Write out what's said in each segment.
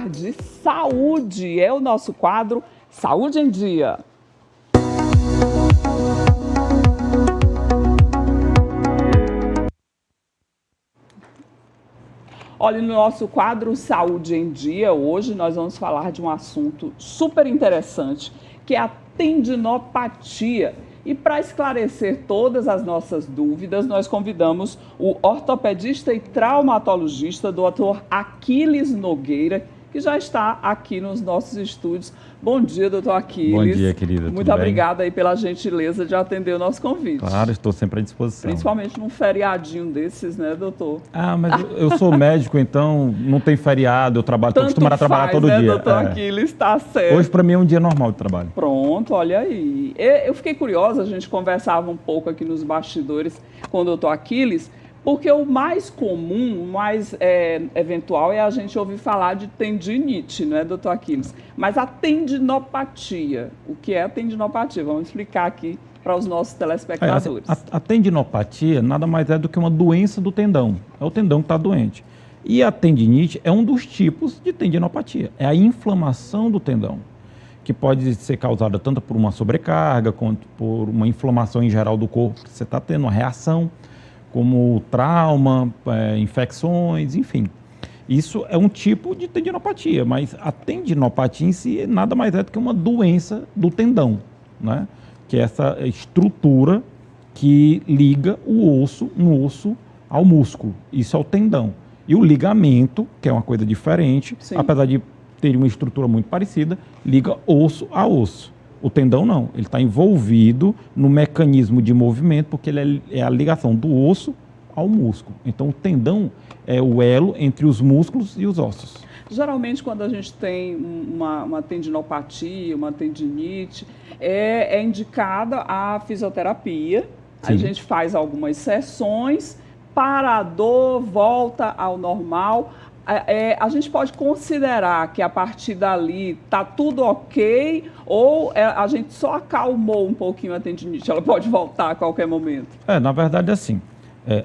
falar de saúde. É o nosso quadro Saúde em Dia. Olha, no nosso quadro Saúde em Dia, hoje nós vamos falar de um assunto super interessante, que é a tendinopatia. E para esclarecer todas as nossas dúvidas, nós convidamos o ortopedista e traumatologista, Dr. Aquiles Nogueira, que já está aqui nos nossos estúdios. Bom dia, doutor Aquiles. Bom dia, querida. Muito obrigada aí pela gentileza de atender o nosso convite. Claro, estou sempre à disposição. Principalmente num feriadinho desses, né, doutor? Ah, mas eu sou médico, então não tem feriado, eu trabalho, estou acostumado a trabalhar todo dia. Doutor Aquiles, está certo. Hoje, para mim, é um dia normal de trabalho. Pronto, olha aí. Eu fiquei curiosa, a gente conversava um pouco aqui nos bastidores com o doutor Aquiles, porque o mais comum, o mais eventual é a gente ouvir falar de tendinite, não é, doutor Aquiles? Mas a tendinopatia, o que é a tendinopatia? Vamos explicar aqui para os nossos telespectadores. A tendinopatia nada mais é do que uma doença do tendão. É o tendão que está doente. E a tendinite é um dos tipos de tendinopatia. É a inflamação do tendão, que pode ser causada tanto por uma sobrecarga, quanto por uma inflamação em geral do corpo, que você está tendo uma reação, como trauma, infecções, enfim. Isso é um tipo de tendinopatia, mas a tendinopatia em si nada mais é do que uma doença do tendão, né? Que é essa estrutura que liga o osso, um osso, ao músculo. Isso é o tendão. E o ligamento, que é uma coisa diferente, sim, apesar de ter uma estrutura muito parecida, liga osso a osso. O tendão não, ele está envolvido no mecanismo de movimento, porque ele é a ligação do osso ao músculo. Então, o tendão é o elo entre os músculos e os ossos. Geralmente, quando a gente tem uma tendinopatia, uma tendinite, é indicada a fisioterapia. Sim. A gente faz algumas sessões, para a dor, volta ao normal. A gente pode considerar que a partir dali está tudo ok, ou a gente só acalmou um pouquinho a tendinite, ela pode voltar a qualquer momento? Na verdade, assim,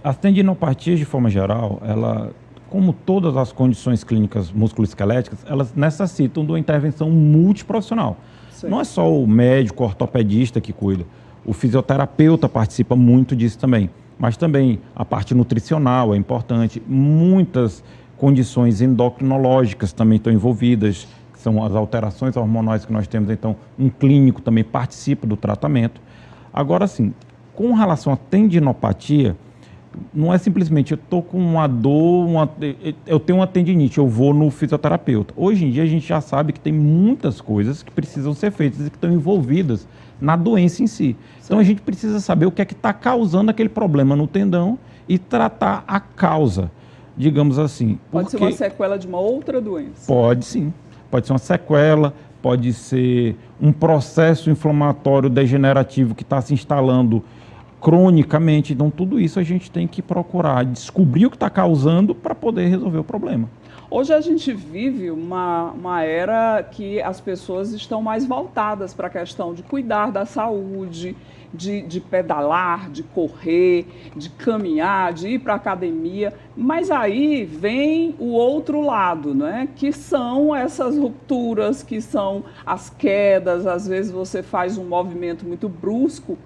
as tendinopatias, de forma geral, como todas as condições clínicas musculoesqueléticas, elas necessitam de uma intervenção multiprofissional. Sim. Não é só o médico, o ortopedista que cuida, o fisioterapeuta participa muito disso também, mas também a parte nutricional é importante, muitas condições endocrinológicas também estão envolvidas, que são as alterações hormonais que nós temos, então um clínico também participa do tratamento. Agora sim, com relação à tendinopatia, não é simplesmente eu estou com uma dor, eu tenho uma tendinite, eu vou no fisioterapeuta. Hoje em dia a gente já sabe que tem muitas coisas que precisam ser feitas e que estão envolvidas na doença em si. Sim. Então a gente precisa saber o que é que está causando aquele problema no tendão e tratar a causa, digamos assim. Pode ser uma sequela de uma outra doença? Pode sim, pode ser uma sequela, pode ser um processo inflamatório degenerativo que está se instalando cronicamente. Então tudo isso a gente tem que procurar descobrir o que está causando para poder resolver o problema. Hoje a gente vive uma era que as pessoas estão mais voltadas para a questão de cuidar da saúde, de pedalar, de correr, de caminhar, de ir para a academia, mas aí vem o outro lado, né? Que são essas rupturas, que são as quedas. Às vezes você faz um movimento muito brusco,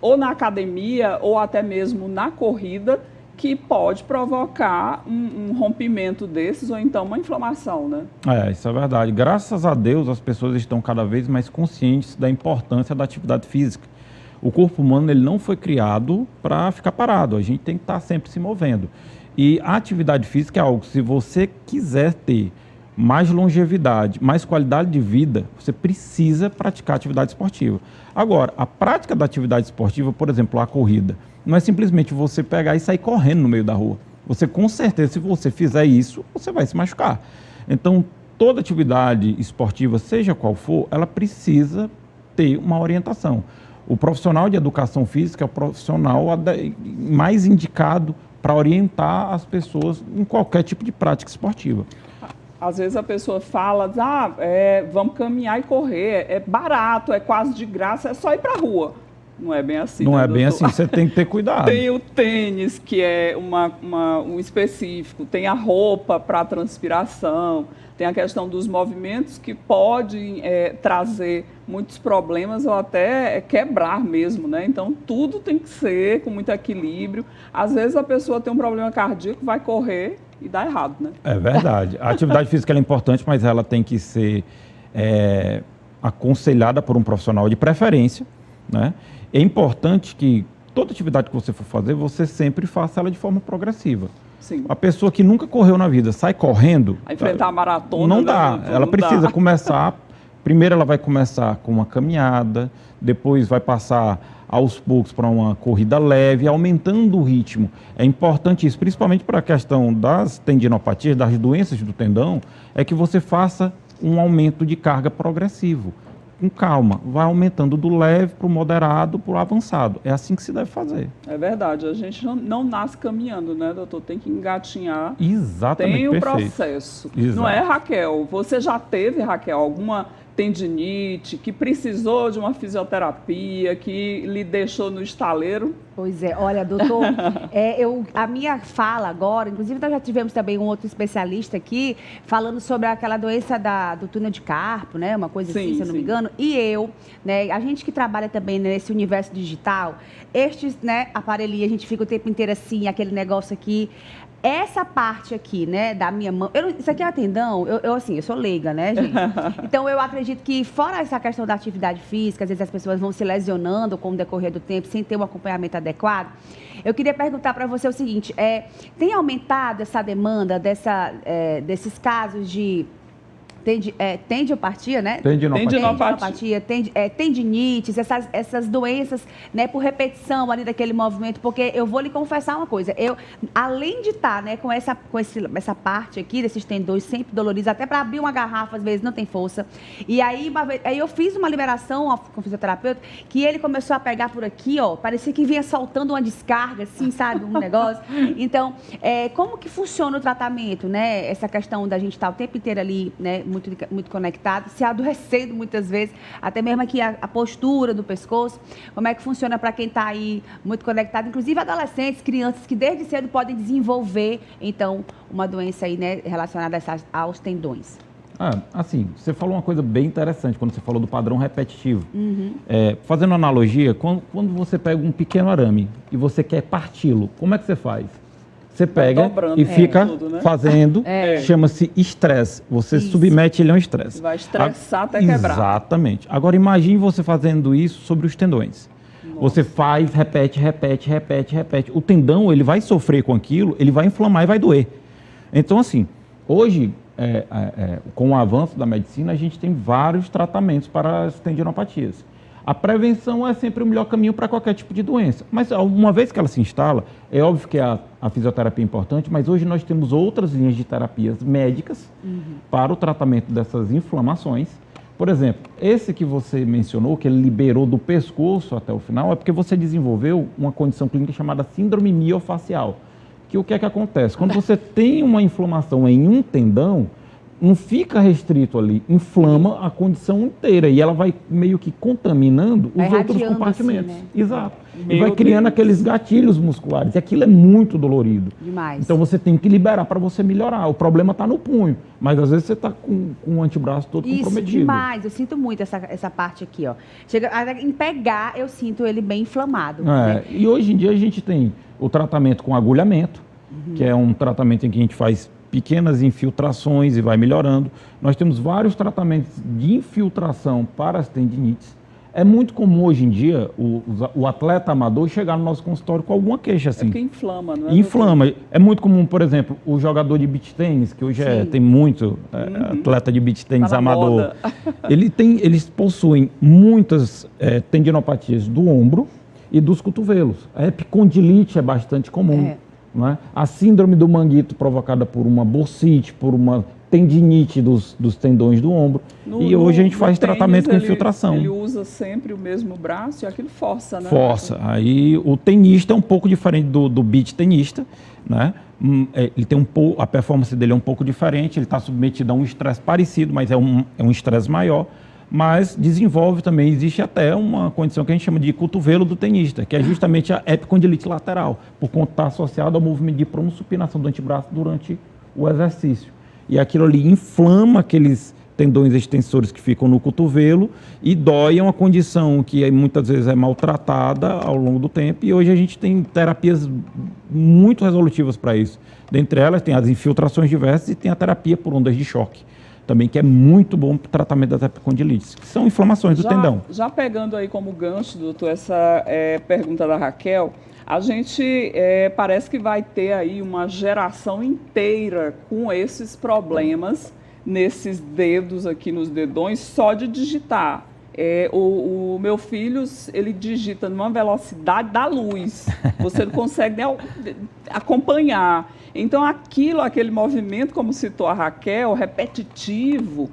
ou na academia, ou até mesmo na corrida, que pode provocar um rompimento desses, ou então uma inflamação, né? Isso é verdade. Graças a Deus, as pessoas estão cada vez mais conscientes da importância da atividade física. O corpo humano ele não foi criado para ficar parado, a gente tem que estar sempre se movendo. E a atividade física é algo, se você quiser ter mais longevidade, mais qualidade de vida, você precisa praticar atividade esportiva. Agora, a prática da atividade esportiva, por exemplo, a corrida, não é simplesmente você pegar e sair correndo no meio da rua. Você, com certeza, se você fizer isso, você vai se machucar. Então, toda atividade esportiva, seja qual for, ela precisa ter uma orientação. O profissional de educação física é o profissional mais indicado para orientar as pessoas em qualquer tipo de prática esportiva. Às vezes a pessoa fala, vamos caminhar e correr, é barato, é quase de graça, é só ir para a rua. Não é bem assim, Não né, é bem doutor? assim, você tem que ter cuidado. Tem o tênis, que é um específico, tem a roupa para transpiração, tem a questão dos movimentos que podem trazer muitos problemas ou até quebrar mesmo, né? Então, tudo tem que ser com muito equilíbrio. Às vezes a pessoa tem um problema cardíaco, vai correr e dá errado, né? É verdade. A atividade física ela é importante, mas ela tem que ser aconselhada por um profissional de preferência, né? É importante que toda atividade que você for fazer, você sempre faça ela de forma progressiva. Sim. A pessoa que nunca correu na vida sai correndo... A enfrentar a maratona... Não né, dá. doutor? Ela Não precisa dá. começar... Primeiro ela vai começar com uma caminhada, depois vai passar aos poucos para uma corrida leve, aumentando o ritmo. É importante isso, principalmente para a questão das tendinopatias, das doenças do tendão, é que você faça um aumento de carga progressivo. Com calma, vai aumentando do leve para o moderado, para o avançado. É assim que se deve fazer. É verdade, a gente não nasce caminhando, né, doutor? Tem que engatinhar. Exatamente, Tem o perfeito. processo. Exato. Não é, Raquel? Você já teve, Raquel, alguma tendinite que precisou de uma fisioterapia, que lhe deixou no estaleiro? Pois é, olha, doutor, a minha fala agora, inclusive nós já tivemos também um outro especialista aqui, falando sobre aquela doença do túnel de carpo, né, uma coisa assim, se eu não me engano, e né, a gente que trabalha também nesse universo digital, estes, né, aparelhinhos, a gente fica o tempo inteiro assim, aquele negócio aqui, essa parte aqui, né, da minha mão, isso aqui é tendão, eu sou leiga, né, gente? Então, eu acredito que, fora essa questão da atividade física, às vezes as pessoas vão se lesionando com o decorrer do tempo, sem ter um acompanhamento adequado, eu queria perguntar para você o seguinte, tem aumentado essa demanda desses casos de tendinopatia, né? Tendinopatia. Tendinites, essas doenças, né, por repetição ali daquele movimento, porque eu vou lhe confessar uma coisa, além de estar, né, com essa parte aqui, desses tendões sempre doloridos, até para abrir uma garrafa, às vezes não tem força, e aí eu fiz uma liberação com o fisioterapeuta, que ele começou a pegar por aqui, ó, parecia que vinha soltando uma descarga, assim, sabe, um negócio. Então, como que funciona o tratamento, né, essa questão da gente estar o tempo inteiro ali, né, muito conectado, se adoecendo muitas vezes, até mesmo aqui a postura do pescoço, como é que funciona para quem está aí muito conectado, inclusive adolescentes, crianças que desde cedo podem desenvolver, então, uma doença aí, né, relacionada aos tendões. Assim, você falou uma coisa bem interessante quando você falou do padrão repetitivo. Fazendo analogia, quando você pega um pequeno arame e você quer parti-lo, como é que você faz? Você pega dobrando, e fica tudo, né? fazendo, chama-se estresse. Você submete ele a um estresse. Vai estressar até quebrar. Exatamente. Agora imagine você fazendo isso sobre os tendões. Nossa. Você faz, repete. O tendão, ele vai sofrer com aquilo, ele vai inflamar e vai doer. Então, assim, hoje, com o avanço da medicina, a gente tem vários tratamentos para as tendinopatias. A prevenção é sempre o melhor caminho para qualquer tipo de doença. Mas uma vez que ela se instala, é óbvio que a fisioterapia é importante, mas hoje nós temos outras linhas de terapias médicas para o tratamento dessas inflamações. Por exemplo, esse que você mencionou, que ele liberou do pescoço até o final, é porque você desenvolveu uma condição clínica chamada síndrome miofacial. Que o que é que acontece? Quando você tem uma inflamação em um tendão, não fica restrito ali, inflama a condição inteira e ela vai meio que contaminando os outros compartimentos. Assim, né? Exato. E vai criando aqueles gatilhos musculares e aquilo é muito dolorido. Demais. Então você tem que liberar para você melhorar. O problema está no punho, mas às vezes você está com o antebraço todo comprometido. Demais. Eu sinto muito essa parte aqui, ó. Chega em pegar, eu sinto ele bem inflamado. Né? E hoje em dia a gente tem o tratamento com agulhamento, que é um tratamento em que a gente faz pequenas infiltrações e vai melhorando. Nós temos vários tratamentos de infiltração para as tendinites. É muito comum hoje em dia o atleta amador chegar no nosso consultório com alguma queixa assim. Porque inflama, não é? Inflama. É muito comum, por exemplo, o jogador de beach tênis, que hoje tem muito atleta de beach tênis amador. Eles possuem muitas tendinopatias do ombro e dos cotovelos. A epicondilite é bastante comum. Né? A síndrome do manguito provocada por uma bursite, por uma tendinite dos tendões do ombro. E hoje a gente faz tratamento com infiltração. Ele usa sempre o mesmo braço e aquilo força, né? Força. Aí o tenista é um pouco diferente do beach tenista, né? Ele tem a performance dele é um pouco diferente, ele está submetido a um estresse parecido, mas é um estresse maior. mas desenvolve também, existe até uma condição que a gente chama de cotovelo do tenista, que é justamente a epicondilite lateral, por conta de estar associado ao movimento de pronossupinação do antebraço durante o exercício. E aquilo ali inflama aqueles tendões extensores que ficam no cotovelo e dói, é uma condição que muitas vezes é maltratada ao longo do tempo, e hoje a gente tem terapias muito resolutivas para isso. Dentre elas tem as infiltrações diversas e tem a terapia por ondas de choque, também, que é muito bom para o tratamento das epicondilites, que são inflamações do tendão. Já pegando aí como gancho, doutor, essa pergunta da Raquel, a gente parece que vai ter aí uma geração inteira com esses problemas nesses dedos aqui, nos dedões, só de digitar. O meu filho, ele digita numa velocidade da luz, você não consegue nem acompanhar. Então, aquele movimento, como citou a Raquel, repetitivo,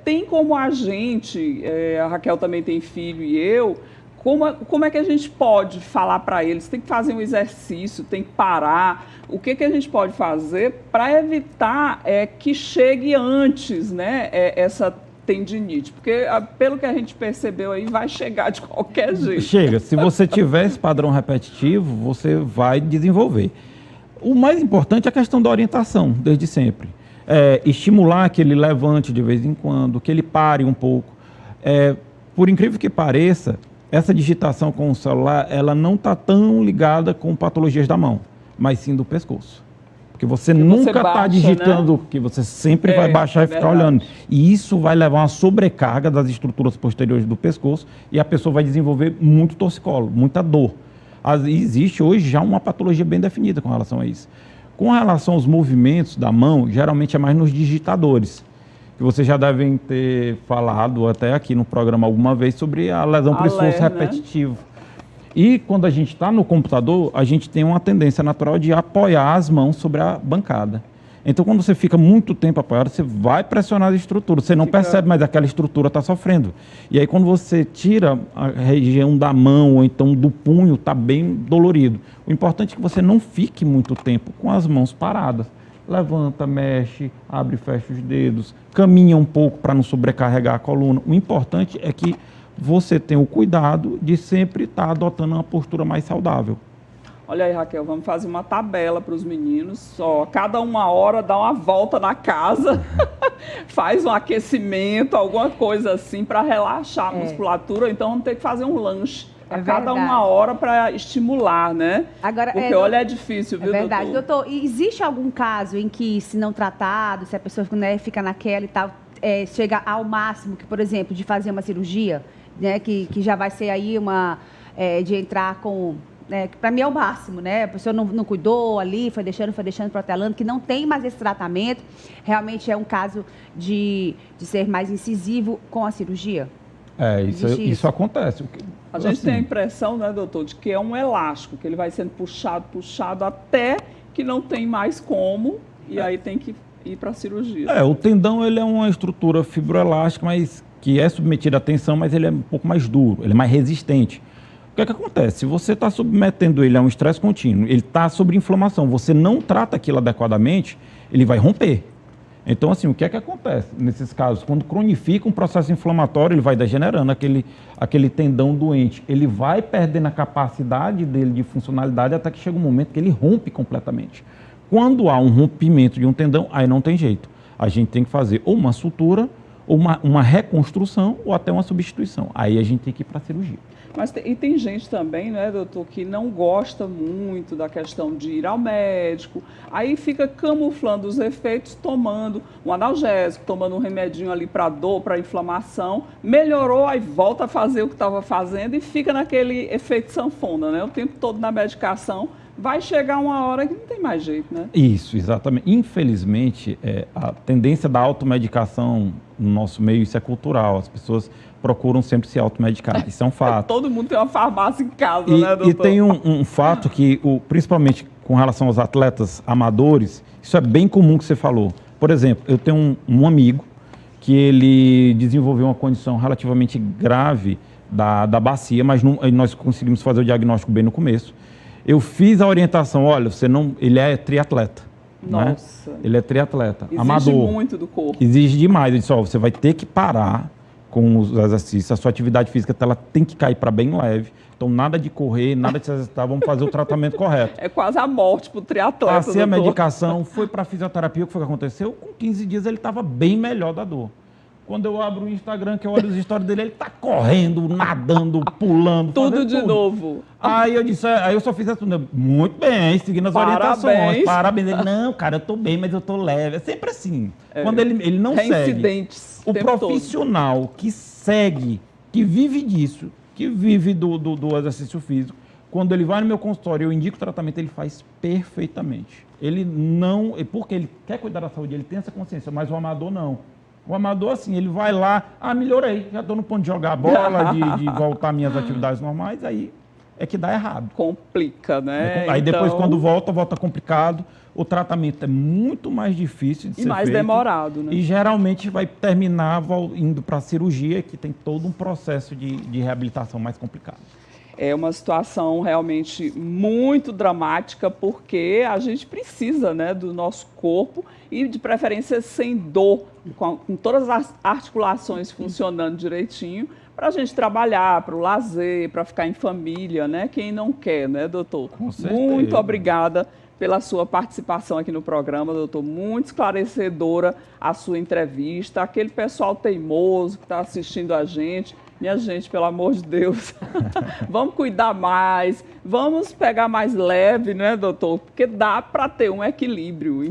tem como a gente, a Raquel também tem filho e eu, como é que a gente pode falar para eles? Tem que fazer um exercício, tem que parar. O que a gente pode fazer para evitar que chegue antes, né, essa tendinite? Porque, pelo que a gente percebeu aí, vai chegar de qualquer jeito. Chega. Se você tiver esse padrão repetitivo, você vai desenvolver. O mais importante é a questão da orientação, desde sempre. Estimular que ele levante de vez em quando, que ele pare um pouco. Por incrível que pareça, essa digitação com o celular, ela não está tão ligada com patologias da mão, mas sim do pescoço. Porque você nunca está digitando, né? Que você sempre vai baixar e ficar olhando. E isso vai levar a uma sobrecarga das estruturas posteriores do pescoço e a pessoa vai desenvolver muito torcicolo, muita dor. Existe hoje já uma patologia bem definida com relação a isso. Com relação aos movimentos da mão, geralmente é mais nos digitadores, que vocês já devem ter falado até aqui no programa alguma vez sobre a lesão por esforço repetitivo. E quando a gente está no computador, a gente tem uma tendência natural de apoiar as mãos sobre a bancada. Então, quando você fica muito tempo apoiado, você vai pressionar a estrutura, você não percebe, mas aquela estrutura está sofrendo. E aí, quando você tira a região da mão ou então do punho, está bem dolorido. O importante é que você não fique muito tempo com as mãos paradas. Levanta, mexe, abre e fecha os dedos, caminha um pouco para não sobrecarregar a coluna. O importante é que você tenha o cuidado de sempre estar adotando uma postura mais saudável. Olha aí, Raquel, vamos fazer uma tabela para os meninos. Só cada 1 hora dá uma volta na casa, faz um aquecimento, alguma coisa assim para relaxar a musculatura. Então vamos ter que fazer um lanche a cada 1 hora para estimular, né? Agora, porque olha, é difícil, viu, doutor? É verdade, doutor. E existe algum caso em que, se não tratado, se a pessoa, né, fica naquela e tal, chega ao máximo, que, por exemplo, de fazer uma cirurgia, né, que já vai ser aí de entrar com... que para mim é o máximo, né? A pessoa não cuidou ali, foi deixando, protelando, que não tem mais esse tratamento. Realmente é um caso de ser mais incisivo com a cirurgia? Isso acontece. A gente tem a impressão, né, doutor, de que é um elástico, que ele vai sendo puxado até que não tem mais como, e aí tem que ir para a cirurgia. O tendão, ele é uma estrutura fibroelástica, mas que é submetida à tensão, mas ele é um pouco mais duro, ele é mais resistente. O que acontece? Se você está submetendo ele a um estresse contínuo, ele está sob inflamação, você não trata aquilo adequadamente, ele vai romper. Então, assim, o que acontece nesses casos? Quando cronifica um processo inflamatório, ele vai degenerando aquele tendão doente. Ele vai perdendo a capacidade dele de funcionalidade até que chega um momento que ele rompe completamente. Quando há um rompimento de um tendão, aí não tem jeito. A gente tem que fazer ou uma sutura, ou uma reconstrução, ou até uma substituição. Aí a gente tem que ir para a cirurgia. Mas tem gente também, né, doutor, que não gosta muito da questão de ir ao médico, aí fica camuflando os efeitos, tomando um analgésico, tomando um remedinho ali para dor, para inflamação, melhorou, aí volta a fazer o que estava fazendo e fica naquele efeito sanfona, né, o tempo todo na medicação. Vai chegar uma hora que não tem mais jeito, né? Isso, exatamente. Infelizmente, a tendência da automedicação no nosso meio, isso é cultural. As pessoas procuram sempre se automedicar, isso é um fato. Todo mundo tem uma farmácia em casa, né, doutor? E tem um fato que, principalmente com relação aos atletas amadores, isso é bem comum que você falou. Por exemplo, eu tenho um amigo que ele desenvolveu uma condição relativamente grave da bacia, mas nós conseguimos fazer o diagnóstico bem no começo. Eu fiz a orientação, olha, ele é triatleta. Nossa. Né? Ele é triatleta, exige amador. Exige muito do corpo. Exige demais. Eu disse, você vai ter que parar com os exercícios. A sua atividade física ela tem que cair para bem leve. Então, nada de correr, nada de se exercitar, vamos fazer o tratamento correto. É quase a morte para o triatleta. Passei a medicação, foi para a fisioterapia, o que foi que aconteceu? Com 15 dias ele estava bem melhor da dor. Quando eu abro o Instagram, que eu olho as histórias dele, ele tá correndo, nadando, pulando, tudo de novo. Aí eu disse, aí eu só fiz assim, muito bem, seguindo as orientações. Parabéns. Ele, não, cara, eu tô bem, mas eu tô leve. É sempre assim. Quando ele não segue. O profissional que segue, que vive disso, que vive do exercício físico, quando ele vai no meu consultório, eu indico o tratamento, ele faz perfeitamente. Ele não, porque ele quer cuidar da saúde, ele tem essa consciência, mas o amador não. O amador, assim, ele vai lá, melhorei, já estou no ponto de jogar bola, de voltar às minhas atividades normais, aí é que dá errado. Complica, né? Aí então... depois, quando volta complicado, o tratamento é muito mais difícil de ser feito. E mais demorado, né? E geralmente vai terminar indo para a cirurgia, que tem todo um processo de reabilitação mais complicado. É uma situação realmente muito dramática, porque a gente precisa, né, do nosso corpo e, de preferência, sem dor, com todas as articulações funcionando direitinho, para a gente trabalhar, para o lazer, para ficar em família, né? Quem não quer, né, doutor? Com certeza. Muito obrigada pela sua participação aqui no programa, doutor. Muito esclarecedora a sua entrevista. Aquele pessoal teimoso que está assistindo a gente, minha gente, pelo amor de Deus, vamos cuidar mais, vamos pegar mais leve, né, doutor? Porque dá para ter um equilíbrio.